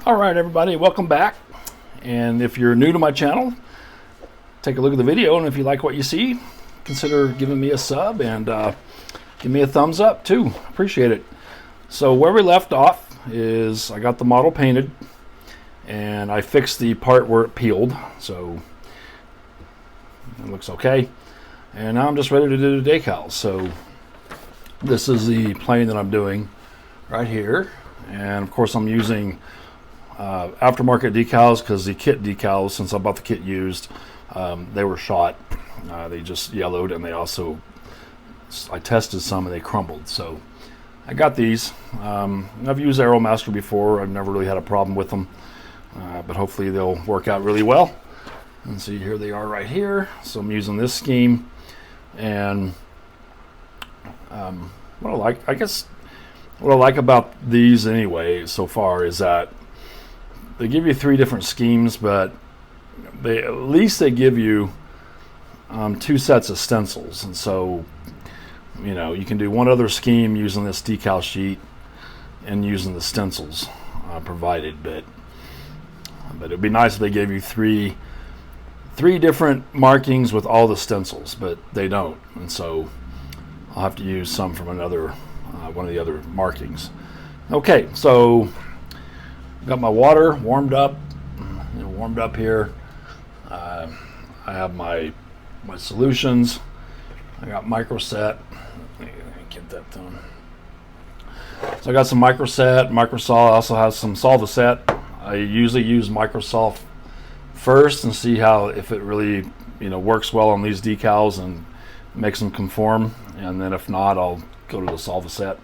All right, everybody, welcome back. And if you're new to my channel, take a look at the video, and if you like what you see, consider giving me a sub and give me a thumbs up too. Appreciate it. So where we left off is I got the model painted and I fixed the part where it peeled, so it looks okay. And now I'm just ready to do the decals. So this is the plane that I'm doing right here, and of course I'm using aftermarket decals because the kit decals, since I bought the kit used, they were shot. They just yellowed, and they also, I tested some and they crumbled. So I got these. I've used Aeromaster before. I've never really had a problem with them, but hopefully they'll work out really well. And see, here they are right here. So I'm using this scheme, and what I like about these anyway so far is that they give you 3 different schemes, but at least they give you 2 sets of stencils. And so, you know, you can do one other scheme using this decal sheet and using the stencils provided. But it'd be nice if they gave you three different markings with all the stencils, but they don't. And so I'll have to use some from another one of the other markings. Okay, so got my water warmed up here. I have my solutions. I got microset. Let me get that done. So I got some microset, microsol. I also have some solvaset. I usually use microsol first and see how, if it really, you know, works well on these decals and makes them conform. And then if not, I'll go to the solvaset.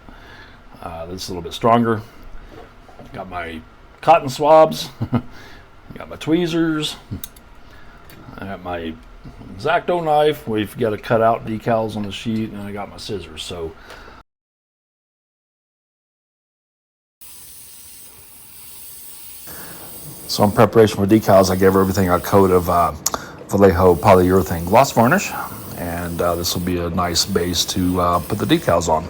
That's a little bit stronger. Got my cotton swabs. Got my tweezers. I got my X-Acto knife. We've got to cut out decals on the sheet, and I got my scissors. So in preparation for decals, I gave everything a coat of Vallejo polyurethane gloss varnish, and this will be a nice base to put the decals on.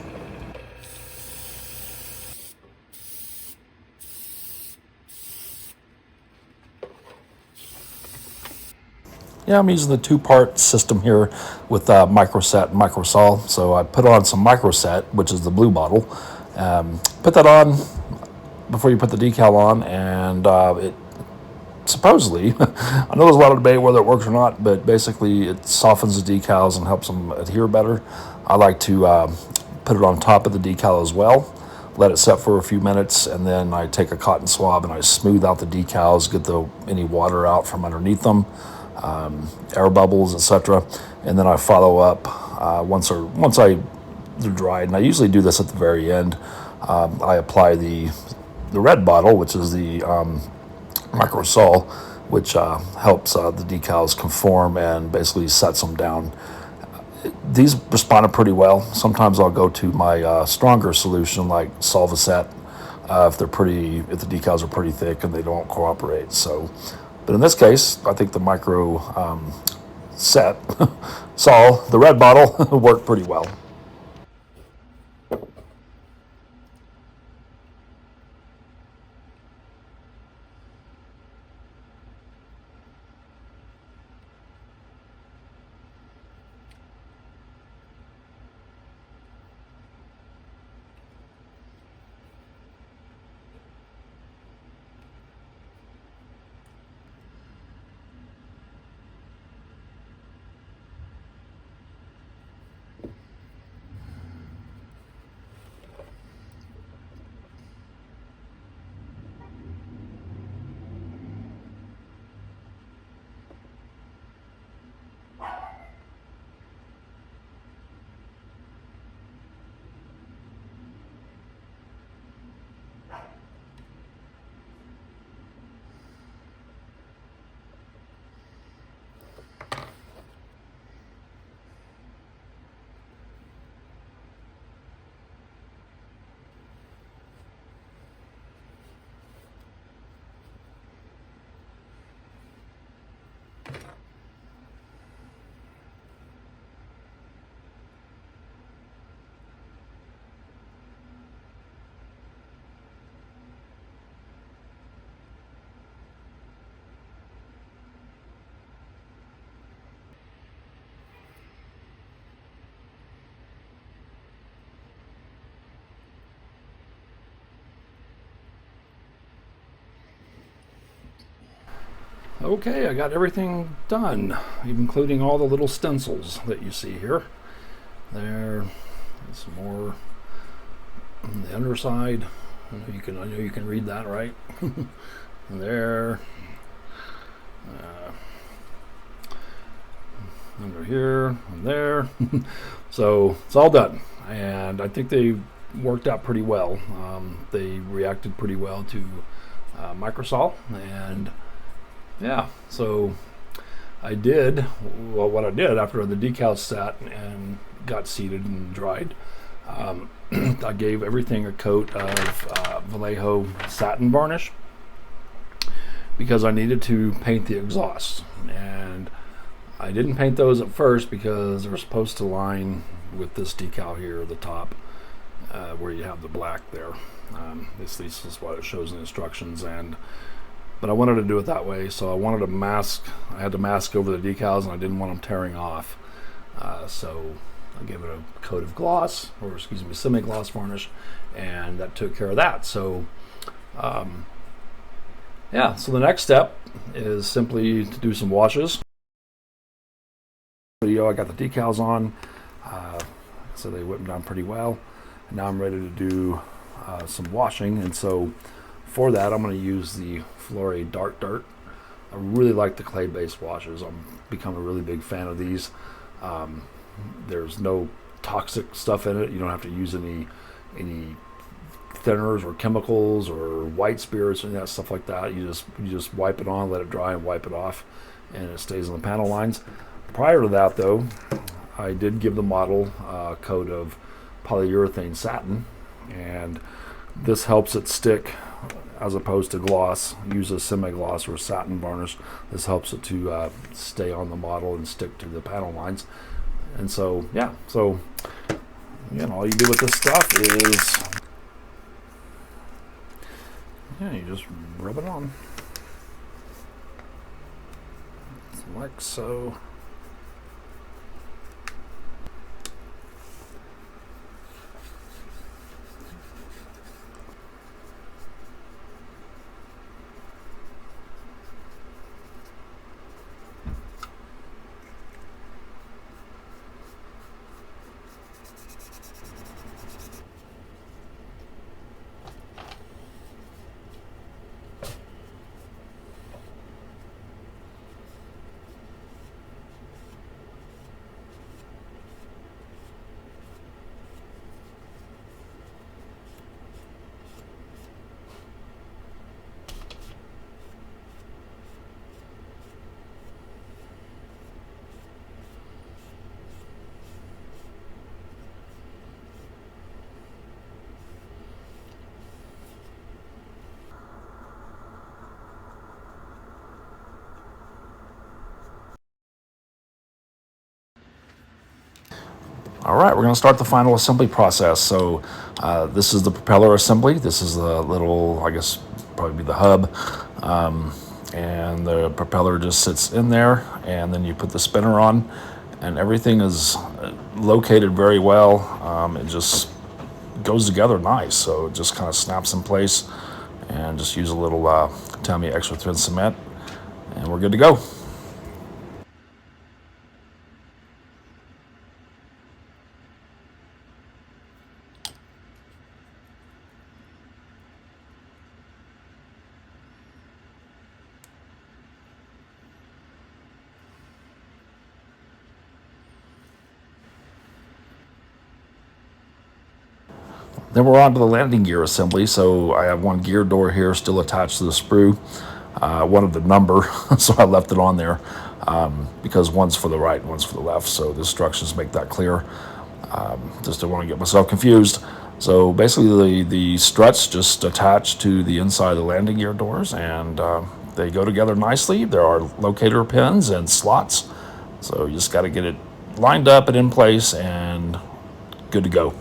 Yeah, I'm using the 2-part system here with microset and microsol. So I put on some microset, which is the blue bottle. Put that on before you put the decal on, and it supposedly, I know there's a lot of debate whether it works or not, but basically it softens the decals and helps them adhere better. I like to put it on top of the decal as well, let it set for a few minutes, and then I take a cotton swab and I smooth out the decals, get any water out from underneath them, air bubbles, etc. And then I follow up once they're dried. And I usually do this at the very end. I apply the red bottle, which is the microsol, which helps the decals conform and basically sets them down. These responded pretty well. Sometimes I'll go to my stronger solution like solvaset if the decals are pretty thick and they don't cooperate. So, but in this case, I think the micro the red bottle worked pretty well. Okay, I got everything done, including all the little stencils that you see here. There, some more on the underside. I know you can read that, right? There. Under here and there. So it's all done, and I think they worked out pretty well. They reacted pretty well to microsol, and yeah, so what I did after the decals sat and got seated and dried, I gave everything a coat of Vallejo satin varnish because I needed to paint the exhausts, and I didn't paint those at first because they're supposed to line with this decal here at the top, where you have the black there. This is what it shows in the instructions, but I wanted to do it that way, so I wanted to mask. I had to mask over the decals, and I didn't want them tearing off. So I gave it a coat of gloss, or excuse me, semi-gloss varnish, and that took care of that. So yeah, so the next step is simply to do some washes. I got the decals on, so they whipped down pretty well. And now I'm ready to do some washing, and so for that I'm going to use the Fluoride Dark Dirt. I really like the clay-based washes. I'm become a really big fan of these. There's no toxic stuff in it. You don't have to use any thinners or chemicals or white spirits or any of that stuff like that. You just wipe it on, let it dry, and wipe it off, and it stays on the panel lines. Prior to that, though, I did give the model a coat of polyurethane satin, and this helps it stick as opposed to gloss. Use a semi-gloss or satin varnish. This helps it to stay on the model and stick to the panel lines. And so, yeah, so again, all you do with this stuff is, you just rub it on, like so. All right, we're going to start the final assembly process. So this is the propeller assembly. This is the little, I guess, probably be the hub. And the propeller just sits in there, and then you put the spinner on, and everything is located very well. It just goes together nice, so it just kind of snaps in place, and just use a little Tamiya extra thin cement, and we're good to go. Then we're on to the landing gear assembly. So I have one gear door here still attached to the sprue. I wanted the number, so I left it on there because one's for the right and one's for the left. So the instructions make that clear. Just don't want to get myself confused. So basically the struts just attach to the inside of the landing gear doors, and they go together nicely. There are locator pins and slots. So you just got to get it lined up and in place and good to go.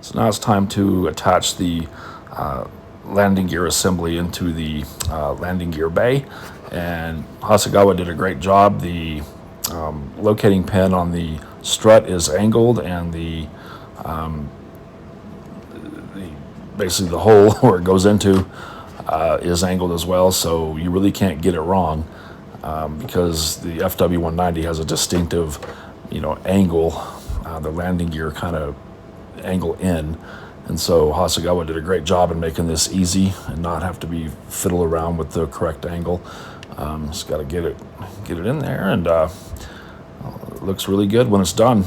So now it's time to attach the landing gear assembly into the landing gear bay, and Hasegawa did a great job. The locating pin on the strut is angled, and the basically the hole where it goes into is angled as well, so you really can't get it wrong, because the Fw-190 has a distinctive, angle. The landing gear kind of angle in, and so Hasegawa did a great job in making this easy and not have to be fiddle around with the correct angle. Just got to get it in there, and it looks really good when it's done.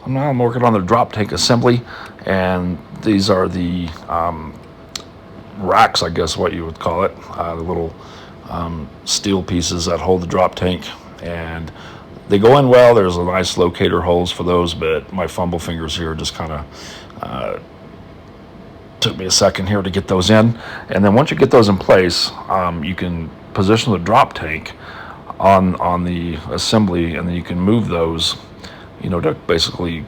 So now I'm working on the drop tank assembly, and these are the racks, I guess what you would call it, the little steel pieces that hold the drop tank, and they go in well. There's a nice locator holes for those, but my fumble fingers here just kind of took me a second here to get those in. And then once you get those in place, you can position the drop tank on the assembly, and then you can move those, to basically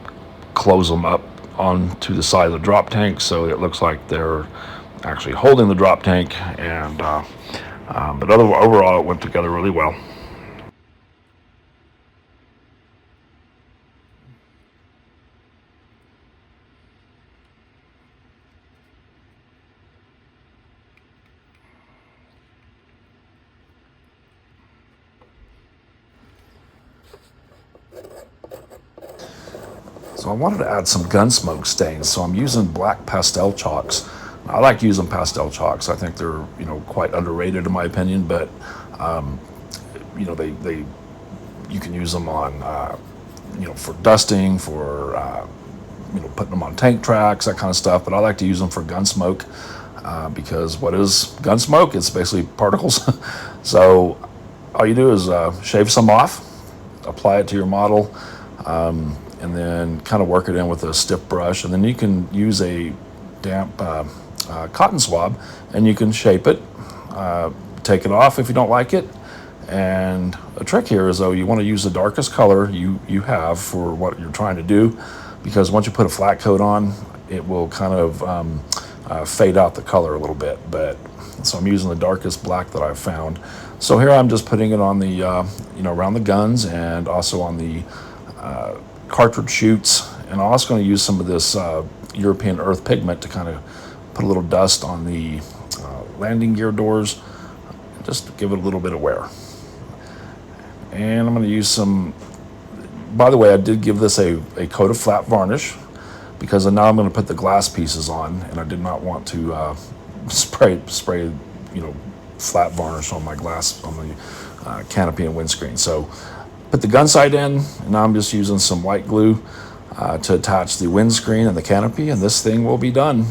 close them up onto the side of the drop tank, so it looks like they're actually holding the drop tank. And but overall, it went together really well. So I wanted to add some gun smoke stains, so I'm using black pastel chalks. I like using pastel chalks. I think they're quite underrated in my opinion, but they you can use them on for dusting, for putting them on tank tracks, that kind of stuff. But I like to use them for gun smoke, because what is gun smoke? It's basically particles. So all you do is shave some off, apply it to your model, and then kind of work it in with a stiff brush, and then you can use a damp cotton swab, and you can shape it, take it off if you don't like it. And a trick here is, though, you want to use the darkest color you have for what you're trying to do, because once you put a flat coat on, it will kind of fade out the color a little bit. But so I'm using the darkest black that I've found. So here I'm just putting it on the around the guns, and also on the cartridge chutes, and I'm also going to use some of this European earth pigment to kind of put a little dust on the landing gear doors, just to give it a little bit of wear. And I'm going to use some, by the way, I did give this a coat of flat varnish, because now I'm going to put the glass pieces on, and I did not want to spray flat varnish on my glass, on the canopy and windscreen. So put the gun sight in, and now I'm just using some white glue to attach the windscreen and the canopy, and this thing will be done.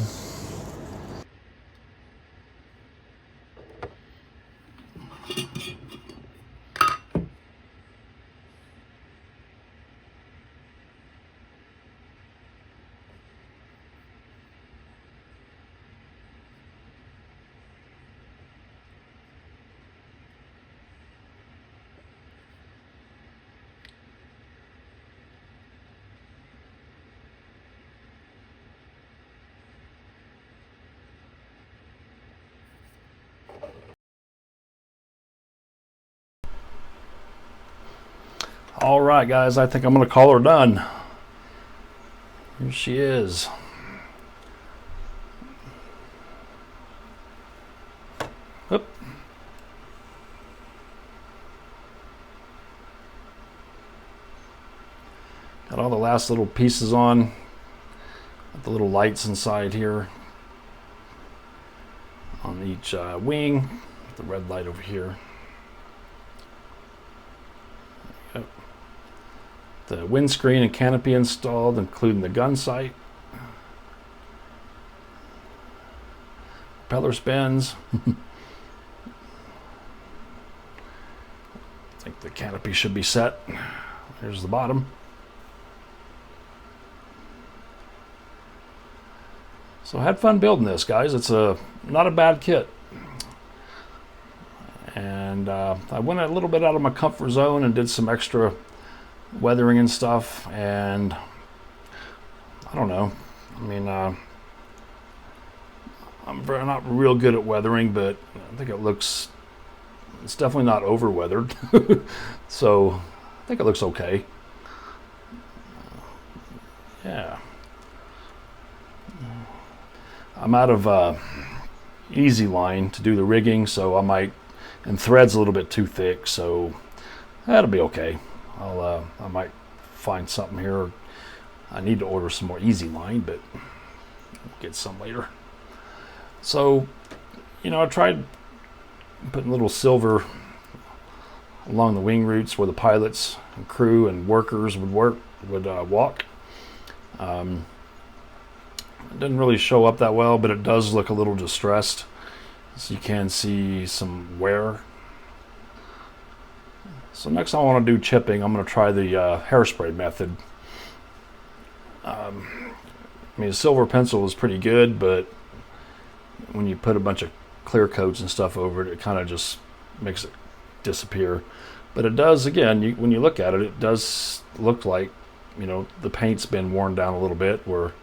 All right, guys, I think I'm going to call her done. Here she is. Oop. Got all the last little pieces on. Got the little lights inside here on each wing. The red light over here. Yep. The windscreen and canopy installed, including the gun sight. Propeller spins. I think the canopy should be set. Here's the bottom. So I had fun building this, guys. It's not a bad kit. And I went a little bit out of my comfort zone and did some extra weathering and stuff. And I don't know. I mean, I'm not real good at weathering, but I think it's definitely not over weathered. So I think it looks okay. Yeah. I'm out of easy line to do the rigging, so and thread's a little bit too thick, so that'll be okay. I might find something here. I need to order some more easy line, but I'll get some later. So, I tried putting little silver along the wing roots where the pilots and crew and workers would walk. It didn't really show up that well, but it does look a little distressed. So you can see some wear. So next time I want to do chipping, I'm going to try the hairspray method. I mean, silver pencil is pretty good, but when you put a bunch of clear coats and stuff over it, it kind of just makes it disappear. But it does, again, when you look at it, it does look like, the paint's been worn down a little bit where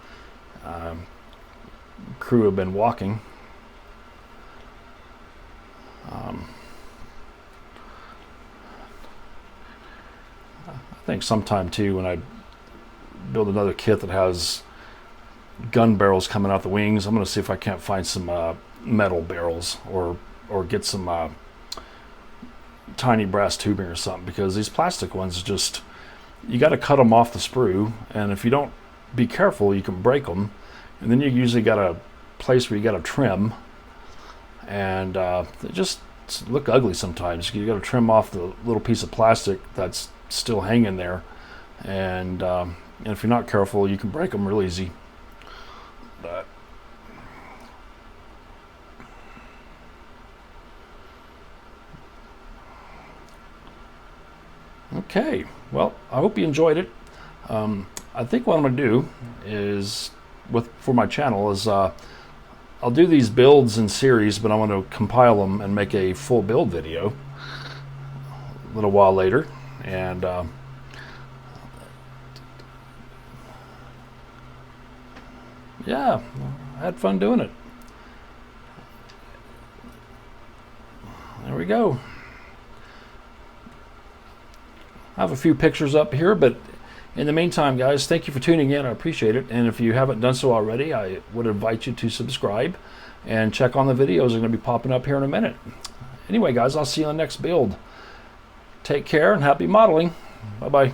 crew have been walking. I think sometime too, when I build another kit that has gun barrels coming out the wings, I'm going to see if I can't find some metal barrels or get some tiny brass tubing or something, because these plastic ones just, you got to cut them off the sprue, and if you don't be careful, you can break them, and then you usually got a place where you got to trim, and they just look ugly sometimes. You got to trim off the little piece of plastic that's still hanging there, and if you're not careful, you can break them real easy. But okay, well, I hope you enjoyed it. I think what I'm going to do is, for my channel, is I'll do these builds in series, but I want to compile them and make a full build video a little while later. And yeah, I had fun doing it. There we go. I have a few pictures up here, but in the meantime, guys, thank you for tuning in. I appreciate it. And if you haven't done so already, I would invite you to subscribe and check on the videos. They're going to be popping up here in a minute. Anyway, guys, I'll see you on the next build. Take care and happy modeling. Bye-bye.